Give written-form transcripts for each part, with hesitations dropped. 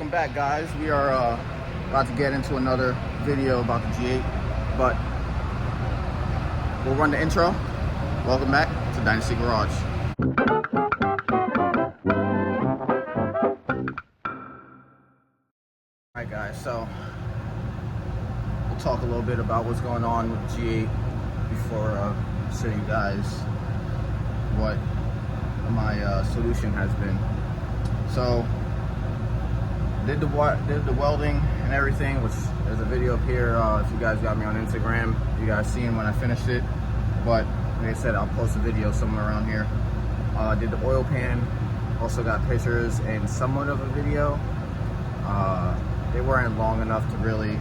Welcome back, guys. We are about to get into another video about the G8, but we'll run the intro. Welcome back to Dynasty Garage. Alright guys, so we'll talk a little bit about what's going on with the G8 before I show you guys what my solution has been. So did the welding and everything, which there's a video up here. If you guys got me on Instagram, you guys seen when I finished it. But like I said, I'll post a video somewhere around here. Did the oil pan, also got pictures and somewhat of a video. They weren't long enough to really,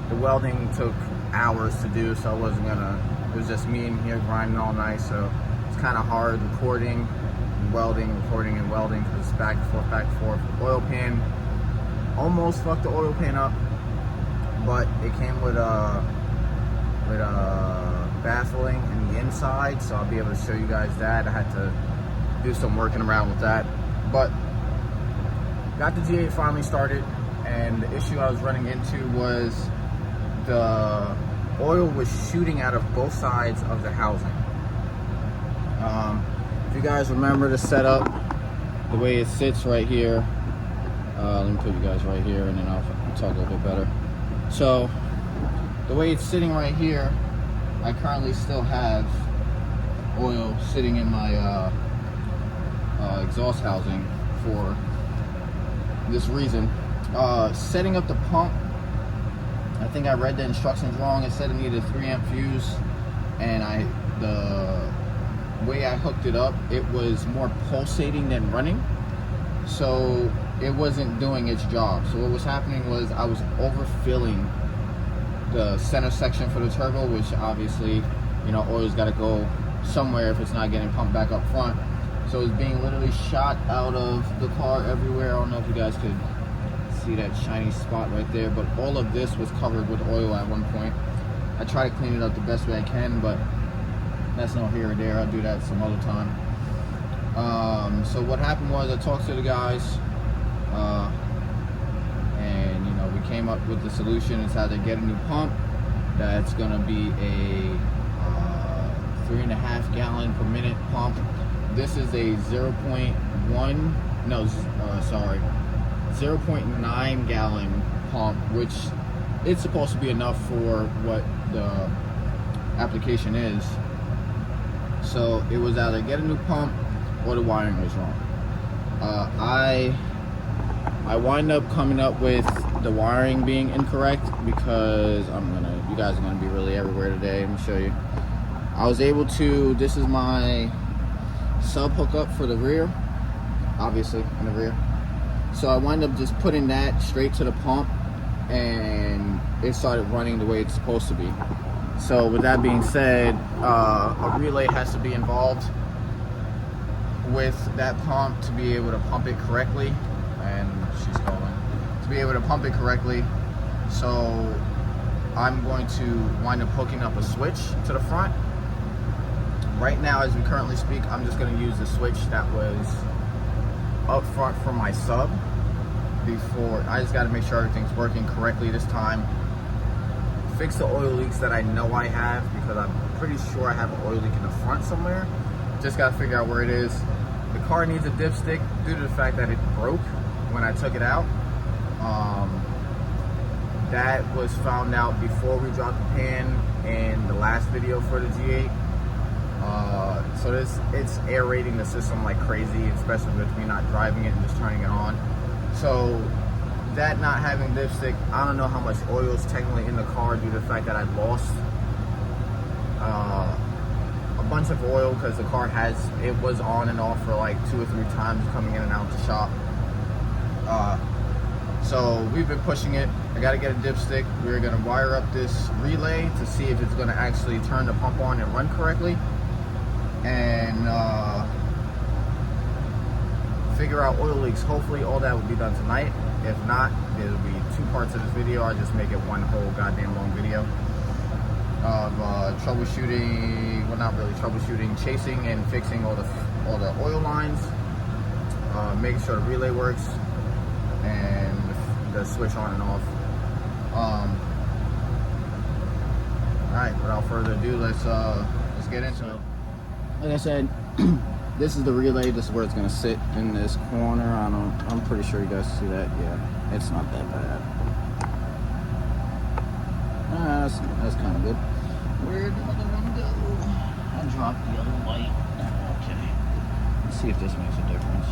the welding took hours to do, so I wasn't gonna, it was just me in here grinding all night, so it's kind of hard recording and welding, recording and welding, because it's back and forth, back and forth. The oil pan, almost fucked the oil pan up, but it came with baffling in the inside, so I'll be able to show you guys that. I had to do some working around with that, but got the G8 finally started, and the issue I was running into was the oil was shooting out of both sides of the housing. If you guys remember the setup, the way it sits right here, let me put you guys right here and then I'll talk a little bit better. So the way it's sitting right here, I currently still have oil sitting in my exhaust housing for this reason. Setting up the pump, I think I read the instructions wrong. It said it needed a 3 amp fuse, and the way I hooked it up, it was more pulsating than running, so it wasn't doing its job. So what was happening was I was overfilling the center section for the turbo, which obviously, you know, oil's got to go somewhere if it's not getting pumped back up front. So it's being literally shot out of the car everywhere. I don't know if you guys could see that shiny spot right there, but all of this was covered with oil at one point. I try to clean it up the best way I can, but that's no here or there. I'll do that some other time. So what happened was I talked to the guys, and you know, we came up with the solution. It's how to get a new pump that's gonna be a 3.5 gallon per minute pump. This is a 0.9 gallon pump, which it's supposed to be enough for what the application is. So it was either get a new pump or the wiring was wrong. I wind up coming up with the wiring being incorrect because you guys are gonna be really everywhere today. Let me show you. I was able to, this is my sub hookup for the rear, obviously in the rear. So I wind up just putting that straight to the pump, and it started running the way it's supposed to be. So with that being said, a relay has to be involved with that pump to be able to pump it correctly, and she's calling, to be able to pump it correctly. So I'm going to wind up hooking up a switch to the front. Right now, as we currently speak, I'm just going to use the switch that was up front from my sub before. I just got to make sure everything's working correctly this time. Fix the oil leaks that I know I have, because I'm pretty sure I have an oil leak in the front somewhere. Just got to figure out where it is. The car needs a dipstick due to the fact that it broke when I took it out. That was found out before we dropped the pan in the last video for the G8. So it's aerating the system like crazy, especially with me not driving it and just turning it on. So that not having dipstick, I don't know how much oil is technically in the car due to the fact that I lost a bunch of oil, because the car it was on and off for like 2 or 3 times coming in and out of the shop. So we've been pushing it. I got to get a dipstick. We're going to wire up this relay to see if it's going to actually turn the pump on and run correctly, and figure out oil leaks. Hopefully all that will be done tonight. If not, there'll be 2 parts of this video. I'll just make it one whole goddamn long video of troubleshooting, well, not really troubleshooting, chasing and fixing all the oil lines, making sure the relay works, and the switch on and off. All right, without further ado, let's get into it. Like I said, this is the relay. This is where it's gonna sit in this corner. I'm pretty sure you guys see that. Yeah, it's not that bad. That's kind of good. Where did the other one go? I dropped the other light. Okay. Let's see if this makes a difference.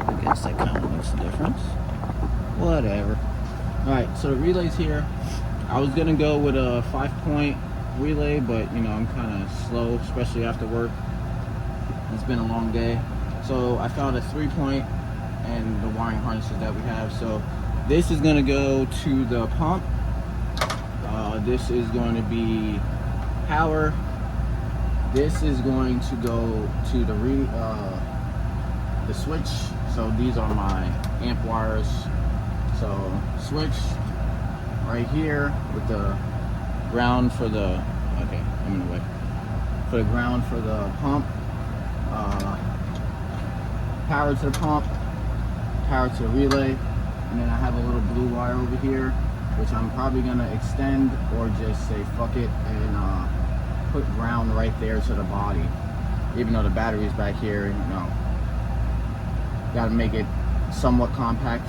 I guess that kind of makes a difference. Whatever. Alright, so the relay's here. I was going to go with a 5-point relay, but, you know, I'm kind of slow, especially after work. It's been a long day. So I found a 3-point and the wiring harnesses that we have. So this is going to go to the pump. This is going to be power. This is going to go to the switch. So these are my amp wires. So switch right here with the ground for the, okay, I'm in the way. For the ground for the pump. Power to the pump, power to the relay, and then I have a little blue wire over here, which I'm probably gonna extend or just say fuck it and put ground right there to the body. Even though the battery's back here, you know, gotta make it somewhat compact.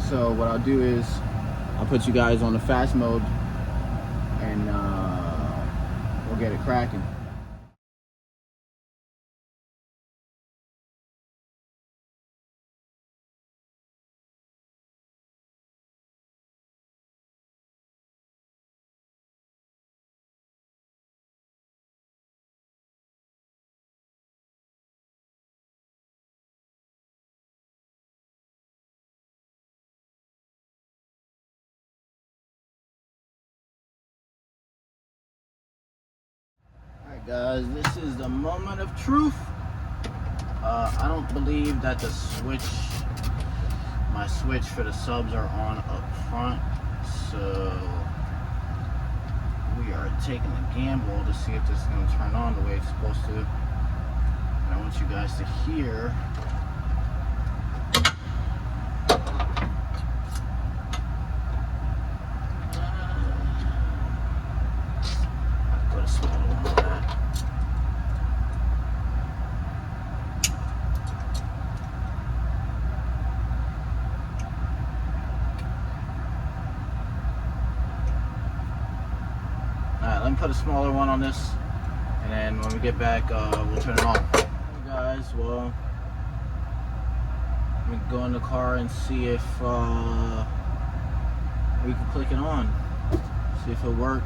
So what I'll do is I'll put you guys on the fast mode and we'll get it cracking. Guys, this is the moment of truth. I don't believe that the switch, my switch for the subs are on up front, so we are taking a gamble to see if this is going to turn on the way it's supposed to. And I want you guys to hear. Let me put a smaller one on this, and then when we get back, we'll turn it on. Hey guys, well, let me go in the car and see if we can click it on, see if it'll work.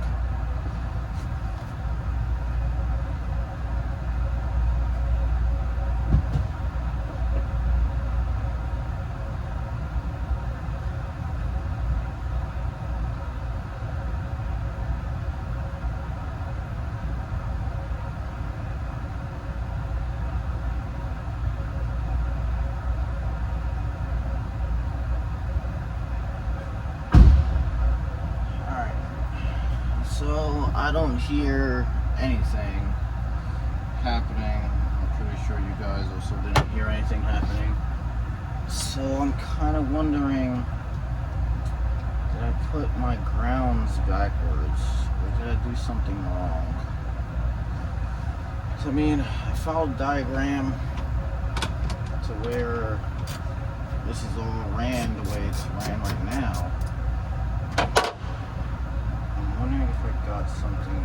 So I don't hear anything happening. I'm pretty sure you guys also didn't hear anything happening. So I'm kind of wondering, did I put my grounds backwards or did I do something wrong? So I mean, I followed the diagram to where this is all ran the way it's ran right now. I'm wondering if I got something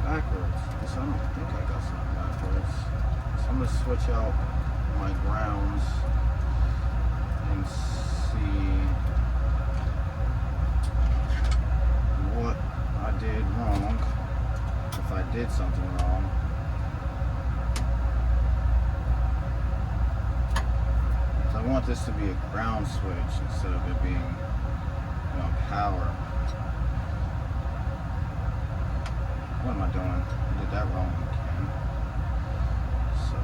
backwards. Because I don't think I got something backwards. So I'm going to switch out my grounds and see what I did wrong, if I did something wrong. So I want this to be a ground switch instead of it being, you know, power. What am I doing? I did that wrong again. So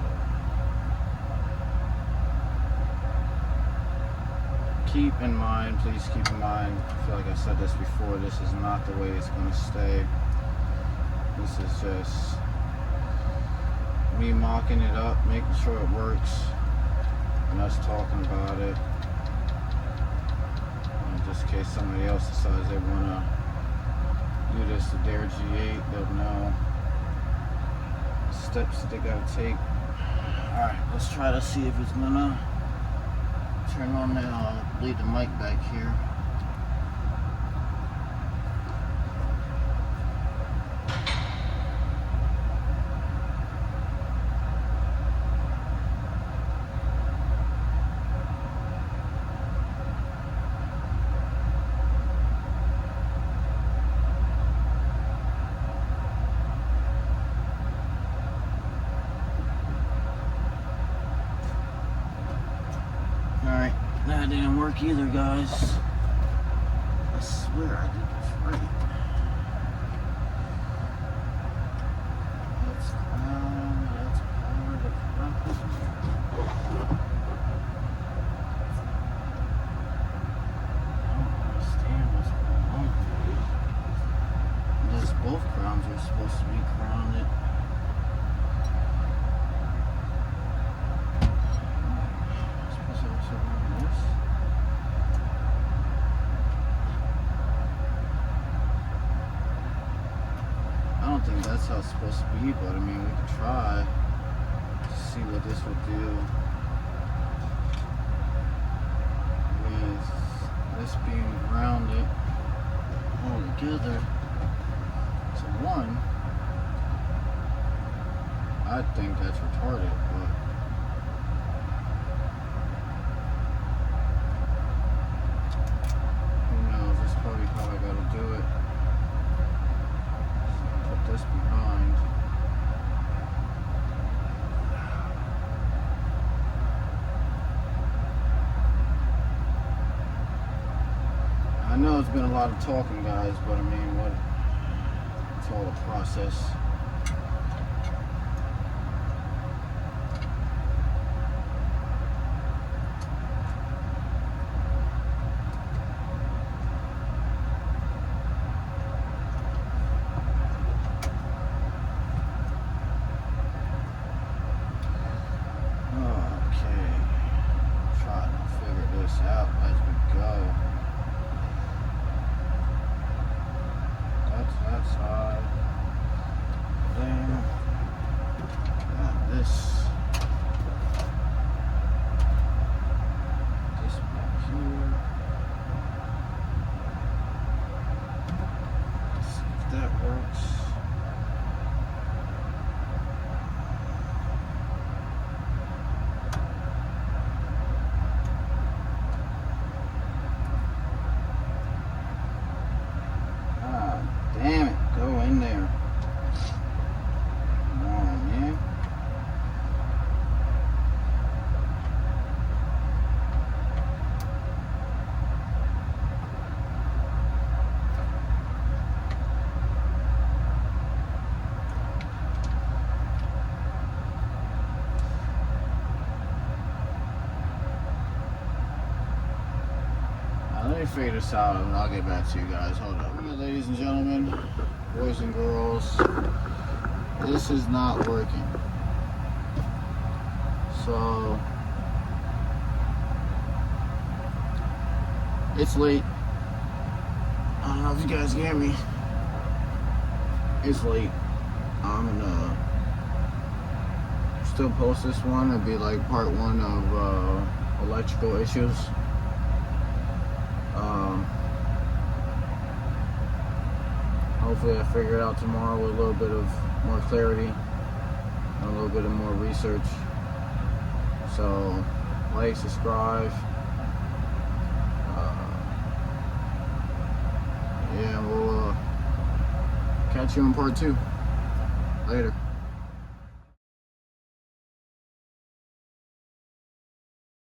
keep in mind, please keep in mind, I feel like I said this before, this is not the way it's going to stay. This is just me mocking it up, making sure it works. and us talking about it. Just in case somebody else decides they want to do this to their G8, they'll know the steps that they got to take. Alright, let's try to see if it's gonna turn on now. I'll leave the mic back here. Alright, that didn't work either, guys. I swear I did this right. That's power to crowns. I don't understand what's going on. Unless both crowns are supposed to be grounded. I don't think that's how it's supposed to be, but I mean, we could try to see what this will do with this being grounded all together to one. I think that's retarded, but who knows? That's probably how I gotta do it. Put this behind. I know it's been a lot of talking, guys, but I mean, it's all a process. Out as we go. That's that side. There. Got this. This back here. Let's see if that works. Damn it, go in there. Come on, man. Now, let me figure this out and I'll get back to you guys. Hold up. Ladies and gentlemen, boys and girls, this is not working. So it's late. I don't know if you guys can hear me. It's late. I'm gonna still post this one. It'll be like part one of electrical issues. Hopefully I figure it out tomorrow with a little bit of more clarity and a little bit of more research. So, like, subscribe. Yeah, we'll catch you in part 2. Later.